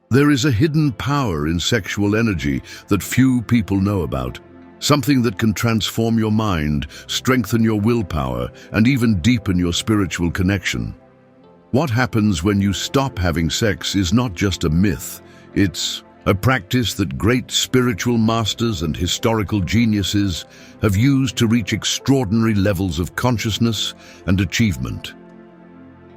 There is a hidden power in sexual energy that few people know about. Something that can transform your mind, strengthen your willpower, and even deepen your spiritual connection. What happens when you stop having sex is not just a myth. It's a practice that great spiritual masters and historical geniuses have used to reach extraordinary levels of consciousness and achievement.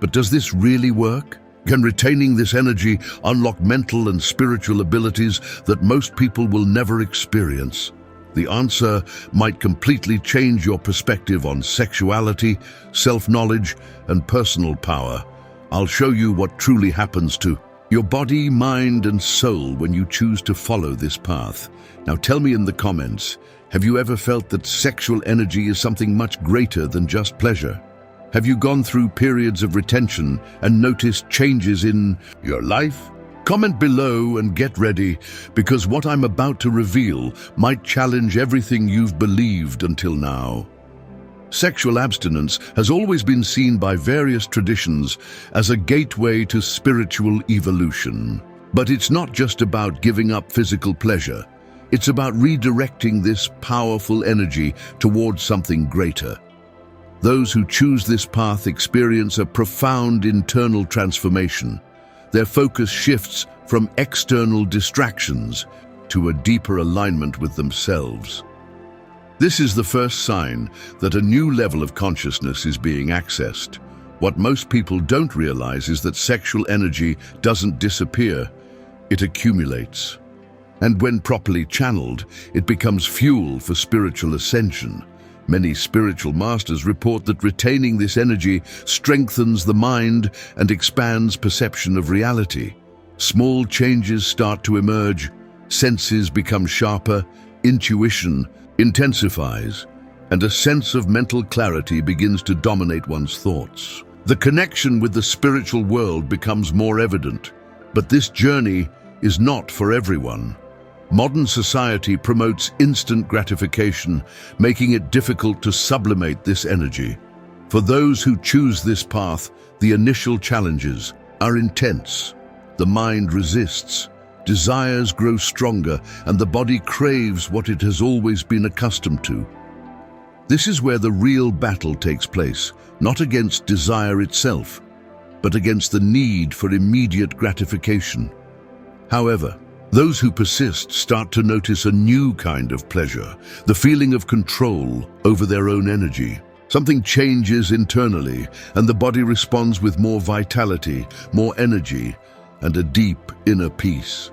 But does this really work? Can retaining this energy unlock mental and spiritual abilities that most people will never experience? The answer might completely change your perspective on sexuality, self-knowledge, and personal power. I'll show you what truly happens to your body, mind, and soul when you choose to follow this path. Now tell me in the comments, have you ever felt that sexual energy is something much greater than just pleasure? Have you gone through periods of retention and noticed changes in your life? Comment below and get ready, because what I'm about to reveal might challenge everything you've believed until now. Sexual abstinence has always been seen by various traditions as a gateway to spiritual evolution. But it's not just about giving up physical pleasure. It's about redirecting this powerful energy towards something greater. Those who choose this path experience a profound internal transformation. Their focus shifts from external distractions to a deeper alignment with themselves. This is the first sign that a new level of consciousness is being accessed. What most people don't realize is that sexual energy doesn't disappear, it accumulates. And when properly channeled, it becomes fuel for spiritual ascension. Many spiritual masters report that retaining this energy strengthens the mind and expands perception of reality. Small changes start to emerge, senses become sharper, intuition intensifies, and a sense of mental clarity begins to dominate one's thoughts. The connection with the spiritual world becomes more evident, but this journey is not for everyone. Modern society promotes instant gratification, making it difficult to sublimate this energy. For those who choose this path, the initial challenges are intense. The mind resists, desires grow stronger, and the body craves what it has always been accustomed to. This is where the real battle takes place, not against desire itself, but against the need for immediate gratification. However, those who persist start to notice a new kind of pleasure, the feeling of control over their own energy. Something changes internally, and the body responds with more vitality, more energy, and a deep inner peace.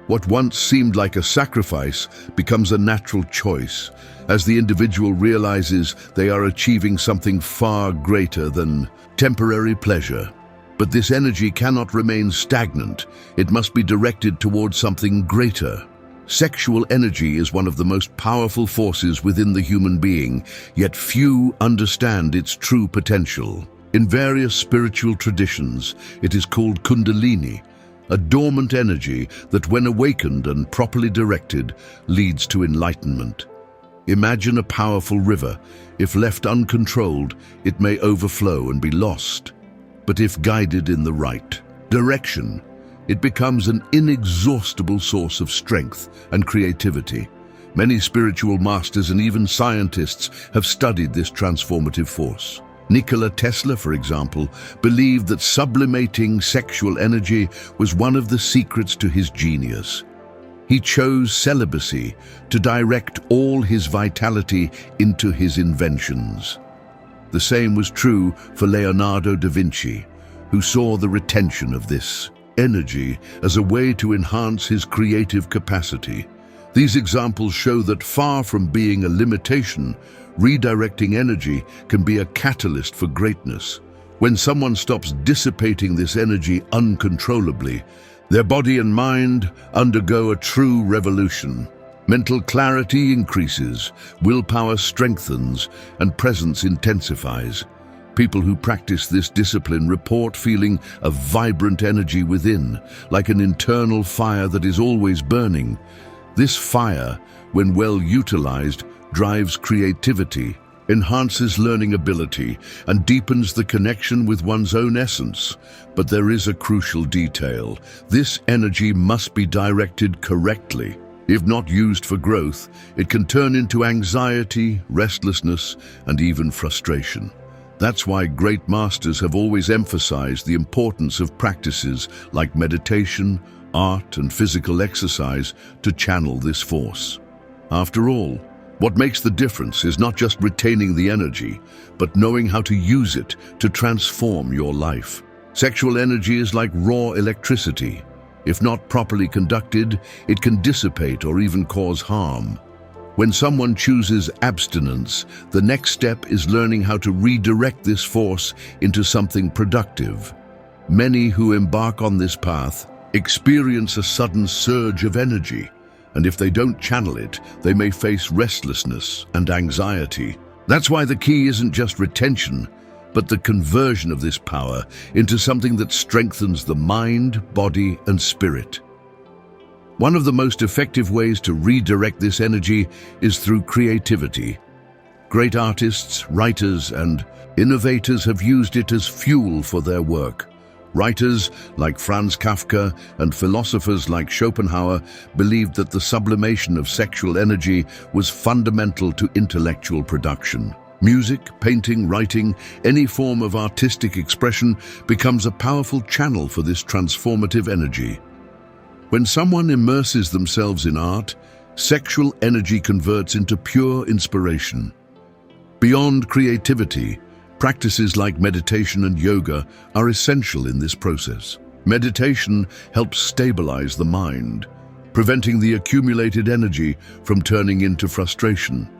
What once seemed like a sacrifice becomes a natural choice, as the individual realizes they are achieving something far greater than temporary pleasure. But this energy cannot remain stagnant. It must be directed towards something greater. Sexual energy is one of the most powerful forces within the human being, yet few understand its true potential. In various spiritual traditions, it is called Kundalini, a dormant energy that, when awakened and properly directed, leads to enlightenment. Imagine a powerful river. If left uncontrolled, it may overflow and be lost. But if guided in the right direction, it becomes an inexhaustible source of strength and creativity. Many spiritual masters and even scientists have studied this transformative force. Nikola Tesla, for example, believed that sublimating sexual energy was one of the secrets to his genius. He chose celibacy to direct all his vitality into his inventions. The same was true for Leonardo da Vinci, who saw the retention of this energy as a way to enhance his creative capacity. These examples show that far from being a limitation, redirecting energy can be a catalyst for greatness. When someone stops dissipating this energy uncontrollably, their body and mind undergo a true revolution. Mental clarity increases, willpower strengthens, and presence intensifies. People who practice this discipline report feeling a vibrant energy within, like an internal fire that is always burning. This fire, when well utilized, drives creativity, enhances learning ability, and deepens the connection with one's own essence. But there is a crucial detail. This energy must be directed correctly. If not used for growth, it can turn into anxiety, restlessness, and even frustration. That's why great masters have always emphasized the importance of practices like meditation, art, and physical exercise to channel this force. After all, what makes the difference is not just retaining the energy, but knowing how to use it to transform your life. Sexual energy is like raw electricity. If not properly conducted, it can dissipate or even cause harm. When someone chooses abstinence, the next step is learning how to redirect this force into something productive. Many who embark on this path experience a sudden surge of energy, and if they don't channel it, they may face restlessness and anxiety. That's why the key isn't just retention, but the conversion of this power into something that strengthens the mind, body, and spirit. One of the most effective ways to redirect this energy is through creativity. Great artists, writers, and innovators have used it as fuel for their work. Writers like Franz Kafka and philosophers like Schopenhauer believed that the sublimation of sexual energy was fundamental to intellectual production. Music, painting, writing, any form of artistic expression becomes a powerful channel for this transformative energy. When someone immerses themselves in art, sexual energy converts into pure inspiration. Beyond creativity, practices like meditation and yoga are essential in this process. Meditation helps stabilize the mind, preventing the accumulated energy from turning into frustration.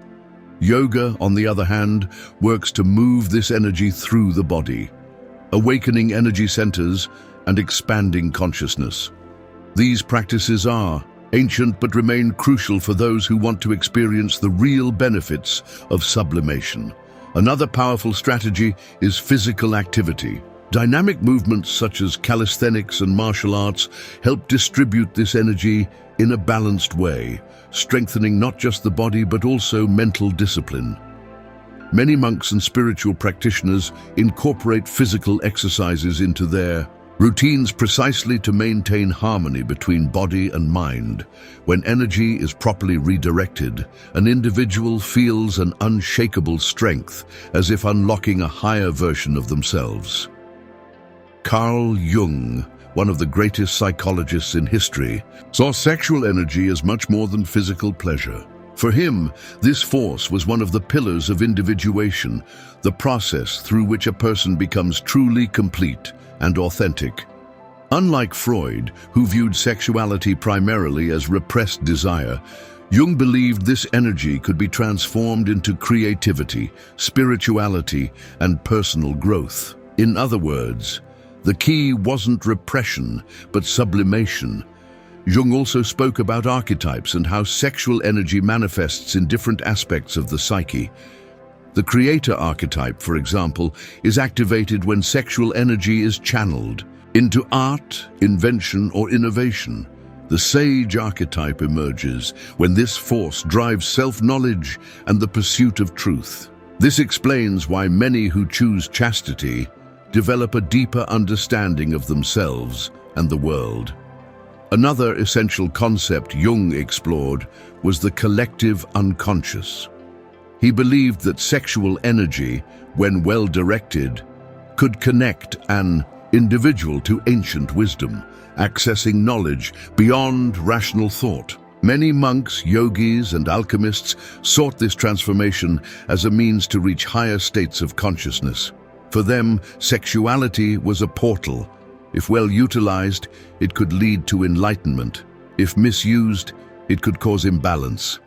Yoga, on the other hand, works to move this energy through the body, awakening energy centers and expanding consciousness. These practices are ancient but remain crucial for those who want to experience the real benefits of sublimation. Another powerful strategy is physical activity. Dynamic movements such as calisthenics and martial arts help distribute this energy in a balanced way, strengthening not just the body but also mental discipline. Many monks and spiritual practitioners incorporate physical exercises into their routines precisely to maintain harmony between body and mind. When energy is properly redirected, an individual feels an unshakable strength, as if unlocking a higher version of themselves. Carl Jung, one of the greatest psychologists in history, saw sexual energy as much more than physical pleasure. For him, this force was one of the pillars of individuation, the process through which a person becomes truly complete and authentic. Unlike Freud, who viewed sexuality primarily as repressed desire, Jung believed this energy could be transformed into creativity, spirituality, and personal growth. In other words, the key wasn't repression, but sublimation. Jung also spoke about archetypes and how sexual energy manifests in different aspects of the psyche. The creator archetype, for example, is activated when sexual energy is channeled into art, invention, or innovation. The sage archetype emerges when this force drives self-knowledge and the pursuit of truth. This explains why many who choose chastity develop a deeper understanding of themselves and the world. Another essential concept Jung explored was the collective unconscious. He believed that sexual energy, when well directed, could connect an individual to ancient wisdom, accessing knowledge beyond rational thought. Many monks, yogis, and alchemists sought this transformation as a means to reach higher states of consciousness. For them, sexuality was a portal. If well utilized, it could lead to enlightenment. If misused, it could cause imbalance.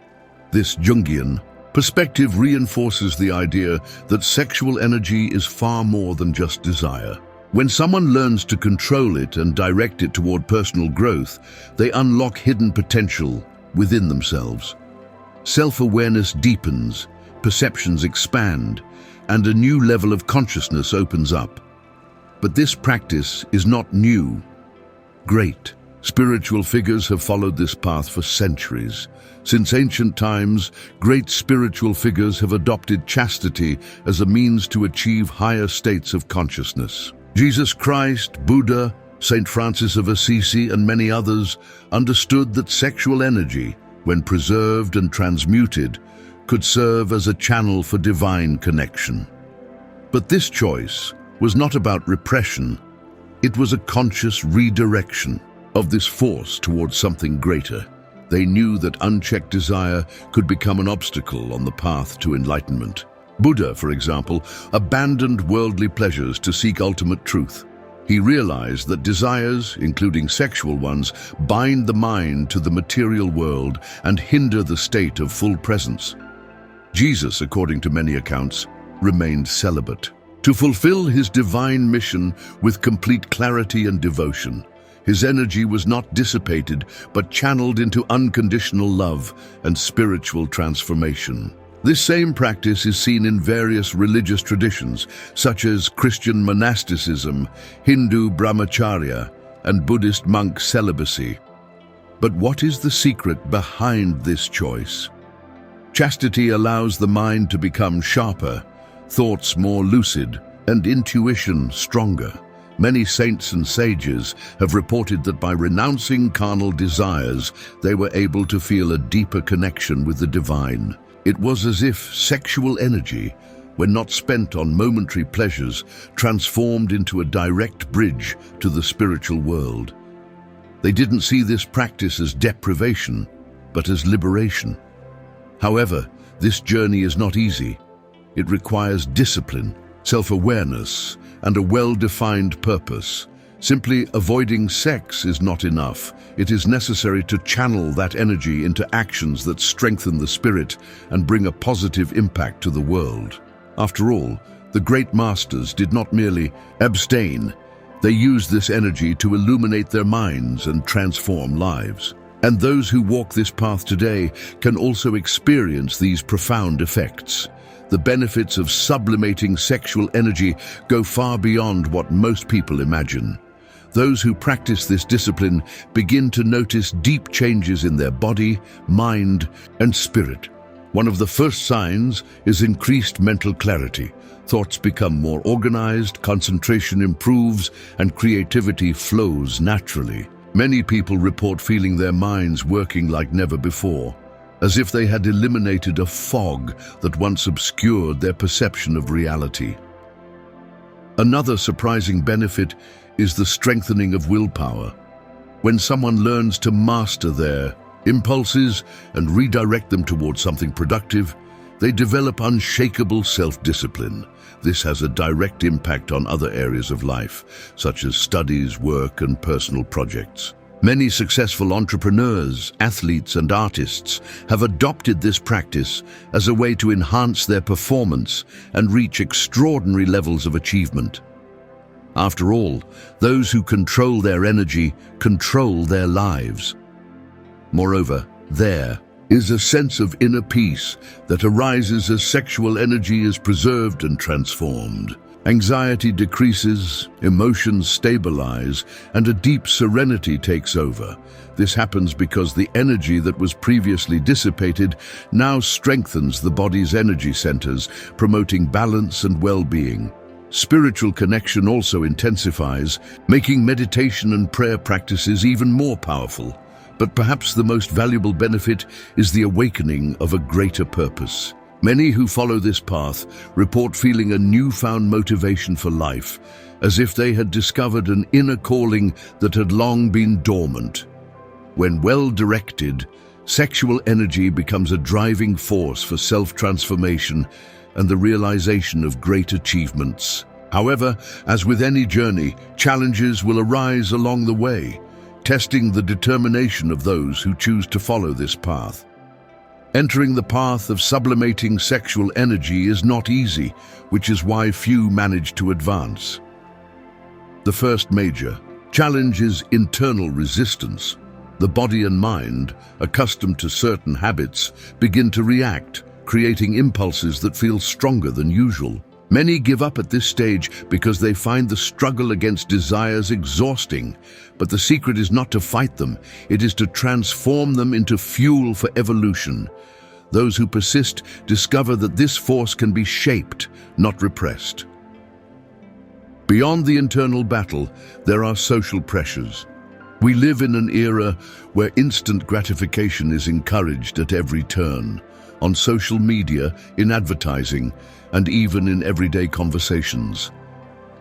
This jungian perspective reinforces the idea that sexual energy is far more than just desire. When someone learns to control it and direct it toward personal growth, they unlock hidden potential within themselves. Self-awareness deepens, perceptions expand, and a new level of consciousness opens up. But this practice is not new. Great Spiritual figures have followed this path for centuries. Since ancient times, great spiritual figures have adopted chastity as a means to achieve higher states of consciousness. Jesus Christ, Buddha, Saint Francis of Assisi, and many others understood that sexual energy, when preserved and transmuted, could serve as a channel for divine connection. But this choice was not about repression. It was a conscious redirection of this force towards something greater. They knew that unchecked desire could become an obstacle on the path to enlightenment. Buddha, for example, abandoned worldly pleasures to seek ultimate truth. He realized that desires, including sexual ones, bind the mind to the material world and hinder the state of full presence. Jesus, according to many accounts, remained celibate to fulfill his divine mission with complete clarity and devotion. His energy was not dissipated, but channeled into unconditional love and spiritual transformation. This same practice is seen in various religious traditions, such as Christian monasticism, Hindu brahmacharya, and Buddhist monk celibacy. But what is the secret behind this choice? Chastity allows the mind to become sharper, thoughts more lucid, and intuition stronger. Many saints and sages have reported that by renouncing carnal desires, they were able to feel a deeper connection with the divine. It was as if sexual energy, when not spent on momentary pleasures, transformed into a direct bridge to the spiritual world. They didn't see this practice as deprivation, but as liberation. However, this journey is not easy. It requires discipline, self-awareness, and a well-defined purpose. Simply avoiding sex is not enough. It is necessary to channel that energy into actions that strengthen the spirit and bring a positive impact to the world. After all, the great masters did not merely abstain. They used this energy to illuminate their minds and transform lives. And those who walk this path today can also experience these profound effects. The benefits of sublimating sexual energy go far beyond what most people imagine. Those who practice this discipline begin to notice deep changes in their body, mind, and spirit. One of the first signs is increased mental clarity. Thoughts become more organized, concentration improves, and creativity flows naturally. Many people report feeling their minds working like never before, as if they had eliminated a fog that once obscured their perception of reality. Another surprising benefit is the strengthening of willpower. When someone learns to master their impulses and redirect them towards something productive, they develop unshakable self-discipline. This has a direct impact on other areas of life, such as studies, work, and personal projects. Many successful entrepreneurs, athletes, and artists have adopted this practice as a way to enhance their performance and reach extraordinary levels of achievement. After all, those who control their energy control their lives. Moreover, there is a sense of inner peace that arises as sexual energy is preserved and transformed. Anxiety decreases, emotions stabilize, and a deep serenity takes over. This happens because the energy that was previously dissipated now strengthens the body's energy centers, promoting balance and well-being. Spiritual connection also intensifies, making meditation and prayer practices even more powerful. But perhaps the most valuable benefit is the awakening of a greater purpose. Many who follow this path report feeling a newfound motivation for life, as if they had discovered an inner calling that had long been dormant. When well directed, sexual energy becomes a driving force for self-transformation and the realization of great achievements. However, as with any journey, challenges will arise along the way, testing the determination of those who choose to follow this path. Entering the path of sublimating sexual energy is not easy, which is why few manage to advance. The first major challenge is internal resistance. The body and mind, accustomed to certain habits, begin to react, creating impulses that feel stronger than usual. Many give up at this stage because they find the struggle against desires exhausting, but the secret is not to fight them, it is to transform them into fuel for evolution. Those who persist discover that this force can be shaped, not repressed. Beyond the internal battle, there are social pressures. We live in an era where instant gratification is encouraged at every turn, on social media, in advertising, and even in everyday conversations.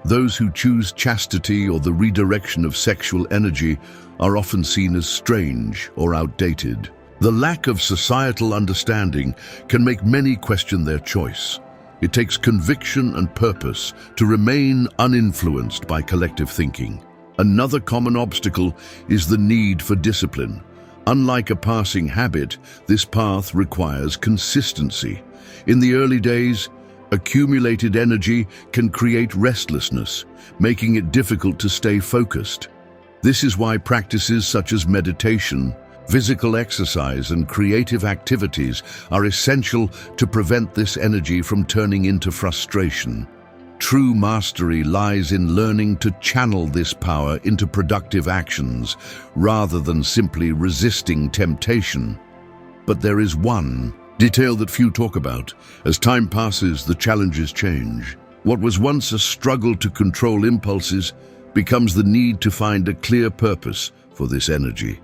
Those who choose chastity or the redirection of sexual energy are often seen as strange or outdated. The lack of societal understanding can make many question their choice. It takes conviction and purpose to remain uninfluenced by collective thinking. Another common obstacle is the need for discipline. Unlike a passing habit, this path requires consistency. In the early days, accumulated energy can create restlessness, making it difficult to stay focused. This is why practices such as meditation, physical exercise, and creative activities are essential to prevent this energy from turning into frustration. True mastery lies in learning to channel this power into productive actions, rather than simply resisting temptation. But there is one detail that few talk about. As time passes, the challenges change. What was once a struggle to control impulses becomes the need to find a clear purpose for this energy.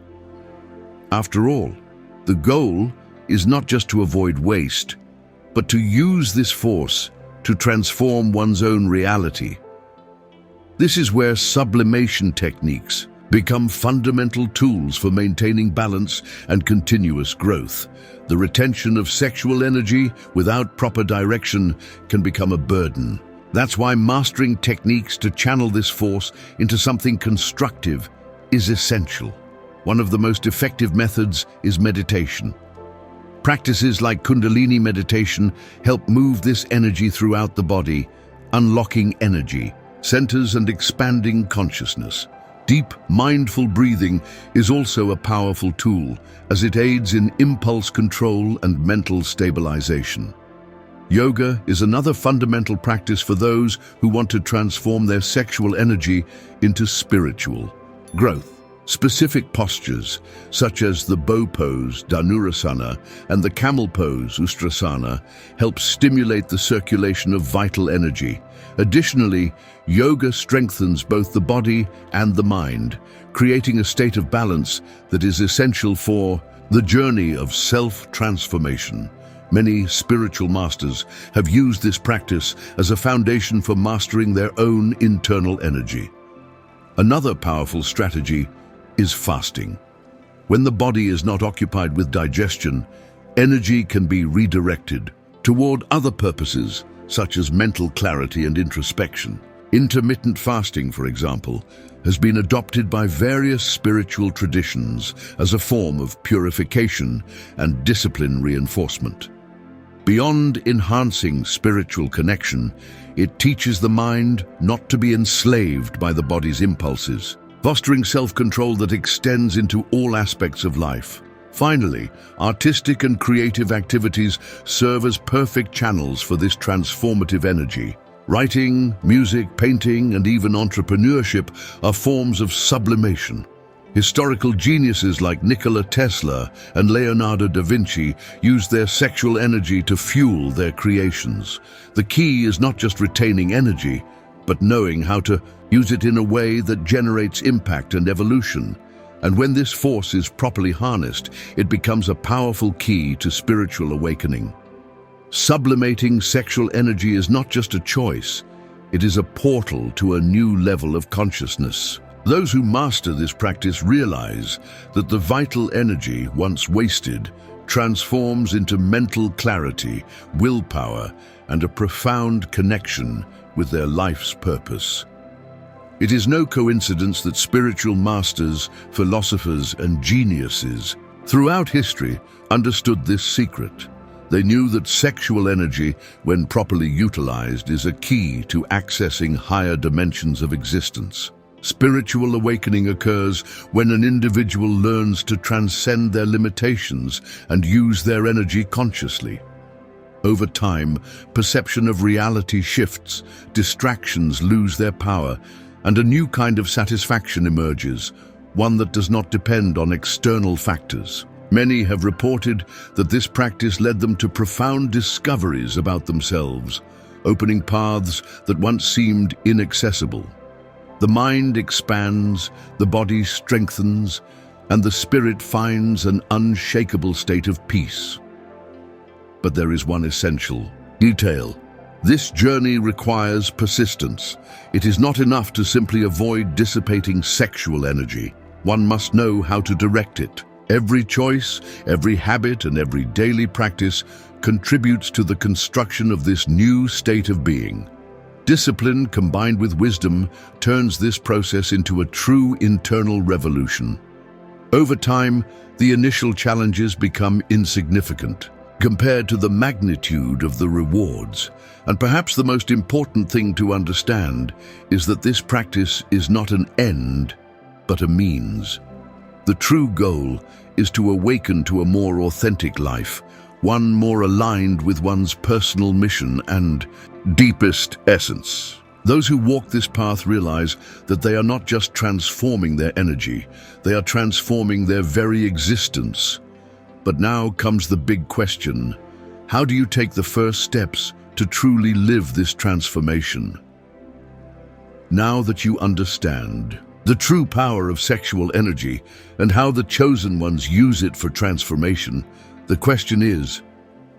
After all, the goal is not just to avoid waste, but to use this force to transform one's own reality. This is where sublimation techniques become fundamental tools for maintaining balance and continuous growth. The retention of sexual energy without proper direction can become a burden. That's why mastering techniques to channel this force into something constructive is essential. One of the most effective methods is meditation. Practices like Kundalini meditation help move this energy throughout the body, unlocking energy, centers, and expanding consciousness. Deep, mindful breathing is also a powerful tool, as it aids in impulse control and mental stabilization. Yoga is another fundamental practice for those who want to transform their sexual energy into spiritual growth. Specific postures, such as the bow pose, Dhanurasana, and the camel pose, Ustrasana, help stimulate the circulation of vital energy. Additionally, yoga strengthens both the body and the mind, creating a state of balance that is essential for the journey of self-transformation. Many spiritual masters have used this practice as a foundation for mastering their own internal energy. Another powerful strategy is fasting. When the body is not occupied with digestion, energy can be redirected toward other purposes, such as mental clarity and introspection. Intermittent fasting, for example, has been adopted by various spiritual traditions as a form of purification and discipline reinforcement. Beyond enhancing spiritual connection, it teaches the mind not to be enslaved by the body's impulses, fostering self-control that extends into all aspects of life. Finally, artistic and creative activities serve as perfect channels for this transformative energy. Writing, music, painting, and even entrepreneurship are forms of sublimation. Historical geniuses like Nikola Tesla and Leonardo da Vinci used their sexual energy to fuel their creations. The key is not just retaining energy, but knowing how to use it in a way that generates impact and evolution. And when this force is properly harnessed, it becomes a powerful key to spiritual awakening. Sublimating sexual energy is not just a choice, it is a portal to a new level of consciousness. Those who master this practice realize that the vital energy, once wasted, transforms into mental clarity, willpower, and a profound connection with their life's purpose. It is no coincidence that spiritual masters, philosophers, and geniuses throughout history understood this secret. They knew that sexual energy, when properly utilized, is a key to accessing higher dimensions of existence. Spiritual awakening occurs when an individual learns to transcend their limitations and use their energy consciously. Over time, perception of reality shifts, distractions lose their power, and a new kind of satisfaction emerges, one that does not depend on external factors. Many have reported that this practice led them to profound discoveries about themselves, opening paths that once seemed inaccessible. The mind expands, the body strengthens, and the spirit finds an unshakable state of peace. But there is one essential detail. This journey requires persistence. It is not enough to simply avoid dissipating sexual energy. One must know how to direct it. Every choice, every habit, and every daily practice contributes to the construction of this new state of being. Discipline combined with wisdom turns this process into a true internal revolution. Over time, the initial challenges become insignificant compared to the magnitude of the rewards. And perhaps the most important thing to understand is that this practice is not an end, but a means. The true goal is to awaken to a more authentic life, one more aligned with one's personal mission and deepest essence. Those who walk this path realize that they are not just transforming their energy, they are transforming their very existence. But now comes the big question: how do you take the first steps to truly live this transformation? Now that you understand the true power of sexual energy and how the chosen ones use it for transformation, the question is,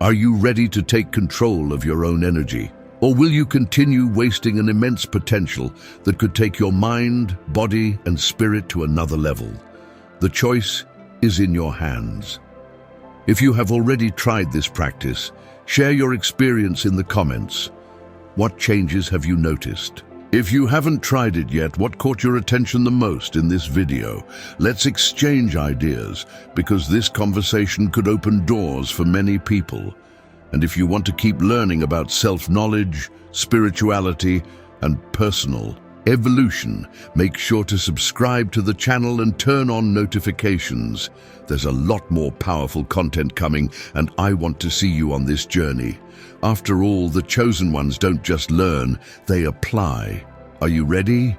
are you ready to take control of your own energy? Or will you continue wasting an immense potential that could take your mind, body, and spirit to another level? The choice is in your hands. If you have already tried this practice, share your experience in the comments. What changes have you noticed? If you haven't tried it yet, what caught your attention the most in this video? Let's exchange ideas, because this conversation could open doors for many people. And if you want to keep learning about self-knowledge, spirituality, and personal evolution, make sure to subscribe to the channel and turn on notifications. There's a lot more powerful content coming, and I want to see you on this journey. After all, the chosen ones don't just learn, they apply. Are you ready?